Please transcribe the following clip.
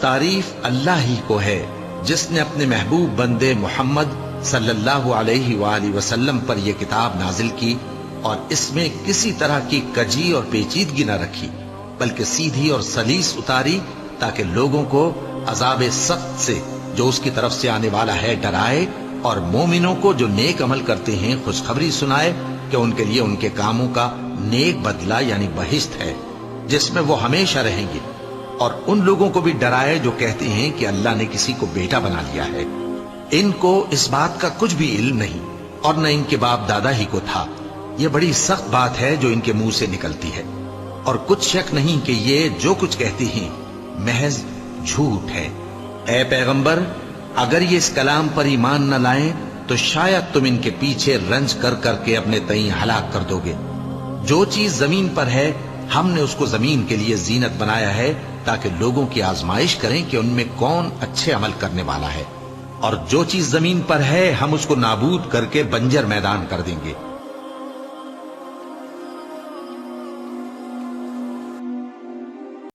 तारीफ अल्लाह ही को है जिसने अपने महबूब बंदे मोहम्मद सल्लल्लाहु अलैहि वसल्लम पर यह किताब नाजिल की और इसमें किसी तरह की कजी और पेचीदगी न रखी, बल्कि सीधी और सलीस उतारी ताकि लोगों को अजाब सख्त से जो उसकी तरफ से आने वाला है डराए और मोमिनों को जो नेक अमल करते हैं खुशखबरी सुनाए कि उनके लिए उनके कामों का नेक बदला यानी बहिश्त है जिसमें वो हमेशा रहेंगे, और उन लोगों को भी डराए जो कहते हैं कि अल्लाह ने किसी को बेटा बना लिया है। इनको इस बात का कुछ भी इल्म नहीं और न इनके बाप दादा ही को था। ये बड़ी सख्त बात है जो इनके मुंह से निकलती है और कुछ शक नहीं कि ये जो कुछ कहते हैं महज झूठ है। ए पैगंबर, अगर ये इस कलाम पर ईमान न लाएं तो शायद तुम इनके पीछे रंज कर करके अपने तई हलाक कर दोगे। जो चीज जमीन पर है हमने उसको जमीन के लिए जीनत बनाया है ताकि लोगों की आजमाइश करें कि उनमें कौन अच्छे अमल करने वाला है, और जो चीज जमीन पर है हम उसको नाबूद करके बंजर मैदान कर देंगे।